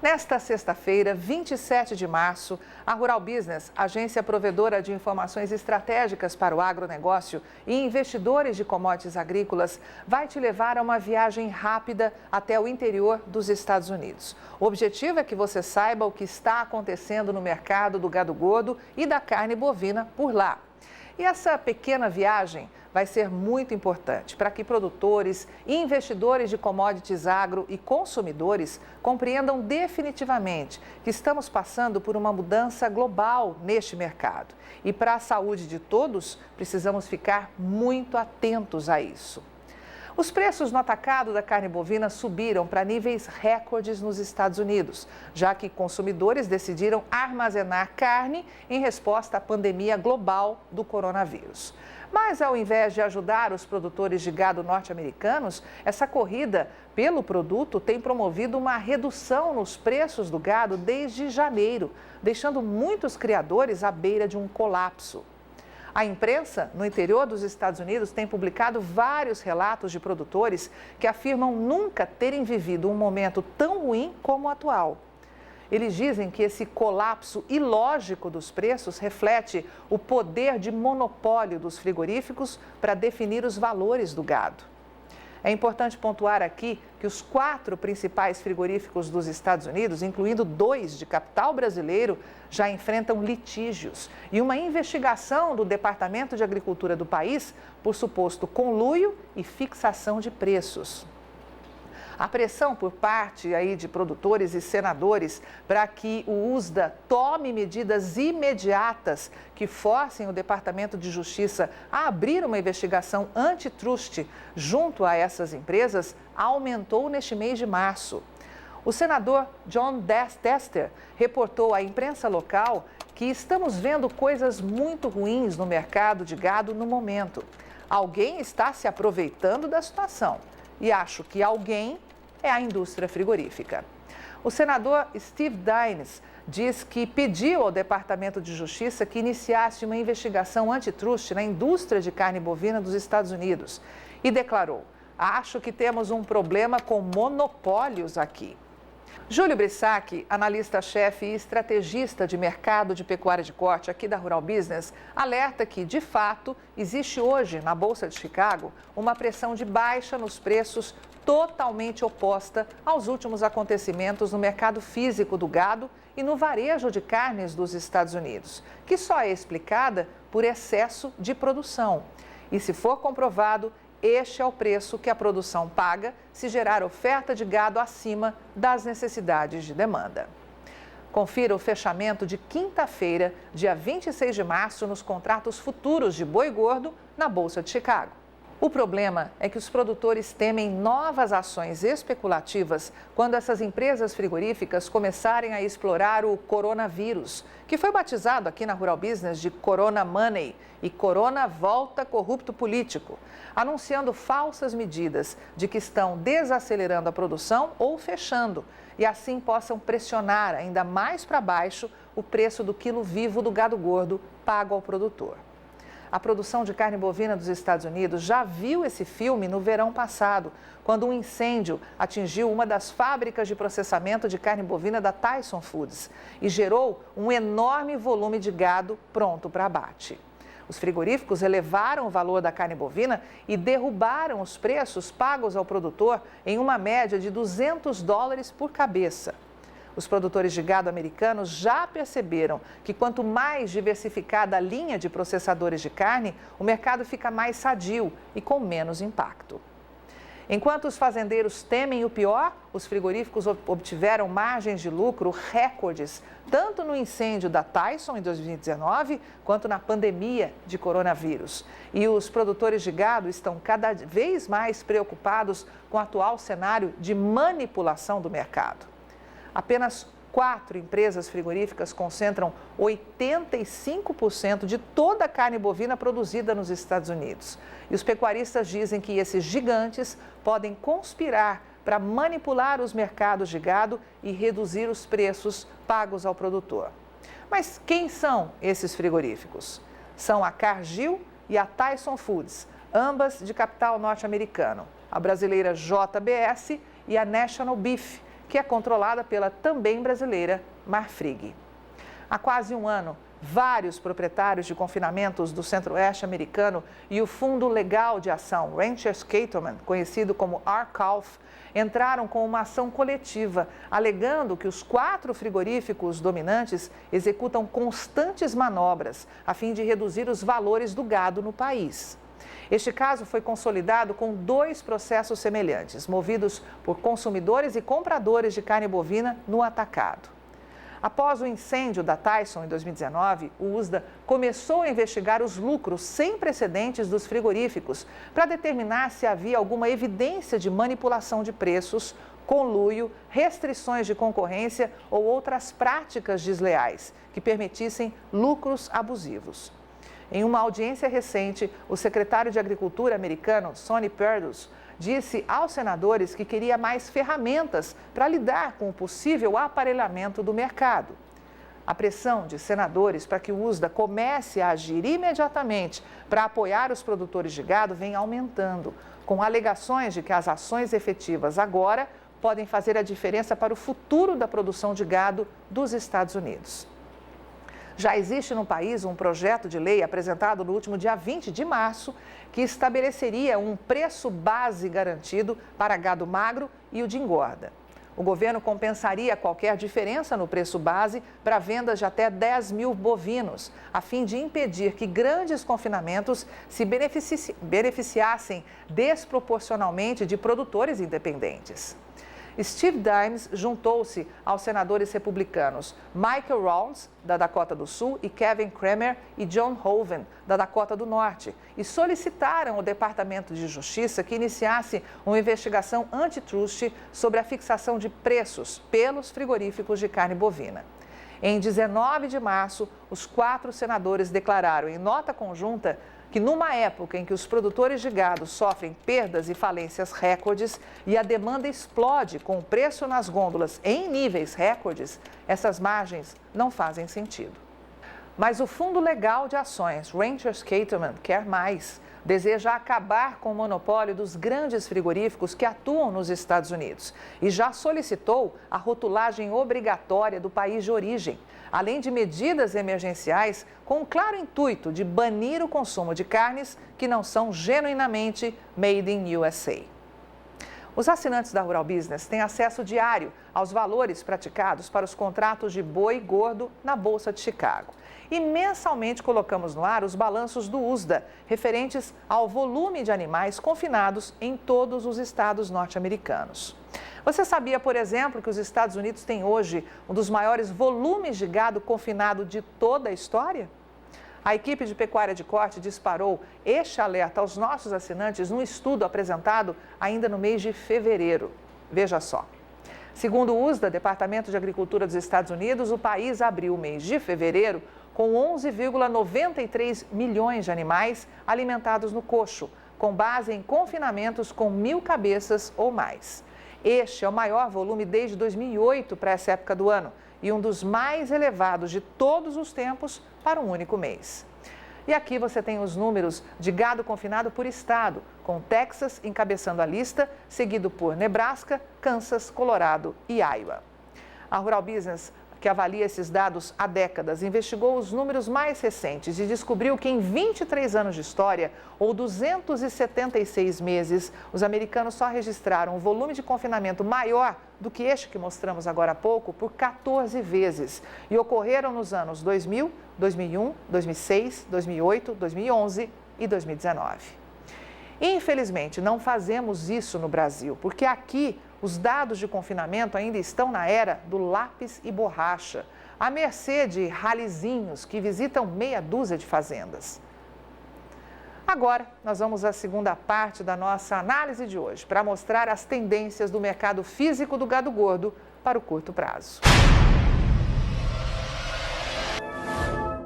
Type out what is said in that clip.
Nesta sexta-feira, 27 de março, a Rural Business, agência provedora de informações estratégicas para o agronegócio e investidores de commodities agrícolas, vai te levar a uma viagem rápida até o interior dos Estados Unidos. O objetivo é que você saiba o que está acontecendo no mercado do gado gordo e da carne bovina por lá. E essa pequena viagem vai ser muito importante para que produtores, investidores de commodities agro e consumidores compreendam definitivamente que estamos passando por uma mudança global neste mercado. E para a saúde de todos, precisamos ficar muito atentos a isso. Os preços no atacado da carne bovina subiram para níveis recordes nos Estados Unidos, já que consumidores decidiram armazenar carne em resposta à pandemia global do coronavírus. Mas, ao invés de ajudar os produtores de gado norte-americanos, essa corrida pelo produto tem promovido uma redução nos preços do gado desde janeiro, deixando muitos criadores à beira de um colapso. A imprensa no interior dos Estados Unidos tem publicado vários relatos de produtores que afirmam nunca terem vivido um momento tão ruim como o atual. Eles dizem que esse colapso ilógico dos preços reflete o poder de monopólio dos frigoríficos para definir os valores do gado. É importante pontuar aqui que os 4 principais frigoríficos dos Estados Unidos, incluindo 2 de capital brasileiro, já enfrentam litígios e uma investigação do Departamento de Agricultura do país por suposto conluio e fixação de preços. A pressão por parte de produtores e senadores para que o USDA tome medidas imediatas que forcem o Departamento de Justiça a abrir uma investigação antitruste junto a essas empresas aumentou neste mês de março. O senador Jon Tester reportou à imprensa local que estamos vendo coisas muito ruins no mercado de gado no momento. Alguém está se aproveitando da situação. E acho que alguém é a indústria frigorífica. O senador Steve Daines diz que pediu ao Departamento de Justiça que iniciasse uma investigação antitruste na indústria de carne bovina dos Estados Unidos e declarou: acho que temos um problema com monopólios aqui. Júlio Brissac, analista-chefe e estrategista de mercado de pecuária de corte aqui da Rural Business, alerta que, de fato, existe hoje na Bolsa de Chicago uma pressão de baixa nos preços totalmente oposta aos últimos acontecimentos no mercado físico do gado e no varejo de carnes dos Estados Unidos, que só é explicada por excesso de produção. E, se for comprovado, este é o preço que a produção paga se gerar oferta de gado acima das necessidades de demanda. Confira o fechamento de quinta-feira, dia 26 de março, nos contratos futuros de boi gordo na Bolsa de Chicago. O problema é que os produtores temem novas ações especulativas quando essas empresas frigoríficas começarem a explorar o coronavírus, que foi batizado aqui na Rural Business de Corona Money e Corona Volta Corrupto Político, anunciando falsas medidas de que estão desacelerando a produção ou fechando, e assim possam pressionar ainda mais para baixo o preço do quilo vivo do gado gordo pago ao produtor. A produção de carne bovina dos Estados Unidos já viu esse filme no verão passado, quando um incêndio atingiu uma das fábricas de processamento de carne bovina da Tyson Foods e gerou um enorme volume de gado pronto para abate. Os frigoríficos elevaram o valor da carne bovina e derrubaram os preços pagos ao produtor em uma média de $200 por cabeça. Os produtores de gado americanos já perceberam que quanto mais diversificada a linha de processadores de carne, o mercado fica mais sadio e com menos impacto. Enquanto os fazendeiros temem o pior, os frigoríficos obtiveram margens de lucro recordes, tanto no incêndio da Tyson em 2019, quanto na pandemia de coronavírus. E os produtores de gado estão cada vez mais preocupados com o atual cenário de manipulação do mercado. Apenas 4 empresas frigoríficas concentram 85% de toda a carne bovina produzida nos Estados Unidos. E os pecuaristas dizem que esses gigantes podem conspirar para manipular os mercados de gado e reduzir os preços pagos ao produtor. Mas quem são esses frigoríficos? São a Cargill e a Tyson Foods, ambas de capital norte-americano. A brasileira JBS e a National Beef, que é controlada pela também brasileira Marfrig. Há quase um ano, vários proprietários de confinamentos do Centro-Oeste americano e o Fundo Legal de Ação Ranchers Cattlemen, conhecido como R-CALF, entraram com uma ação coletiva, alegando que os 4 frigoríficos dominantes executam constantes manobras a fim de reduzir os valores do gado no país. Este caso foi consolidado com 2 processos semelhantes, movidos por consumidores e compradores de carne bovina no atacado. Após o incêndio da Tyson em 2019, o USDA começou a investigar os lucros sem precedentes dos frigoríficos para determinar se havia alguma evidência de manipulação de preços, conluio, restrições de concorrência ou outras práticas desleais que permitissem lucros abusivos. Em uma audiência recente, o secretário de Agricultura americano, Sonny Perdue, disse aos senadores que queria mais ferramentas para lidar com o possível aparelhamento do mercado. A pressão de senadores para que o USDA comece a agir imediatamente para apoiar os produtores de gado vem aumentando, com alegações de que as ações efetivas agora podem fazer a diferença para o futuro da produção de gado dos Estados Unidos. Já existe no país um projeto de lei apresentado no último dia 20 de março que estabeleceria um preço base garantido para gado magro e o de engorda. O governo compensaria qualquer diferença no preço base para vendas de até 10 mil bovinos, a fim de impedir que grandes confinamentos se beneficiassem desproporcionalmente de produtores independentes. Steve Daines juntou-se aos senadores republicanos Michael Rounds, da Dakota do Sul, e Kevin Cramer e John Hoeven, da Dakota do Norte, e solicitaram ao Departamento de Justiça que iniciasse uma investigação antitruste sobre a fixação de preços pelos frigoríficos de carne bovina. Em 19 de março, os 4 senadores declararam em nota conjunta que numa época em que os produtores de gado sofrem perdas e falências recordes e a demanda explode com o preço nas gôndolas em níveis recordes, essas margens não fazem sentido. Mas o Fundo Legal de Ações Ranchers Cattlemen quer mais. Deseja acabar com o monopólio dos grandes frigoríficos que atuam nos Estados Unidos e já solicitou a rotulagem obrigatória do país de origem, além de medidas emergenciais com o claro intuito de banir o consumo de carnes que não são genuinamente made in USA. Os assinantes da Rural Business têm acesso diário aos valores praticados para os contratos de boi gordo na Bolsa de Chicago. E mensalmente colocamos no ar os balanços do USDA, referentes ao volume de animais confinados em todos os estados norte-americanos. Você sabia, por exemplo, que os Estados Unidos têm hoje um dos maiores volumes de gado confinado de toda a história? A equipe de pecuária de corte disparou este alerta aos nossos assinantes num estudo apresentado ainda no mês de fevereiro. Veja só. Segundo o USDA, Departamento de Agricultura dos Estados Unidos, o país abriu o mês de fevereiro com 11,93 milhões de animais alimentados no coxo, com base em confinamentos com 1.000 cabeças ou mais. Este é o maior volume desde 2008 para essa época do ano e um dos mais elevados de todos os tempos para um único mês. E aqui você tem os números de gado confinado por estado, com Texas encabeçando a lista, seguido por Nebraska, Kansas, Colorado e Iowa. A Rural Business, que avalia esses dados há décadas, investigou os números mais recentes e descobriu que em 23 anos de história, ou 276 meses, os americanos só registraram um volume de confinamento maior do que este que mostramos agora há pouco por 14 vezes. E ocorreram nos anos 2000, 2001, 2006, 2008, 2011 e 2019. Infelizmente, não fazemos isso no Brasil, porque aqui os dados de confinamento ainda estão na era do lápis e borracha, à mercê de ralizinhos que visitam meia dúzia de fazendas. Agora, nós vamos à segunda parte da nossa análise de hoje, para mostrar as tendências do mercado físico do gado gordo para o curto prazo.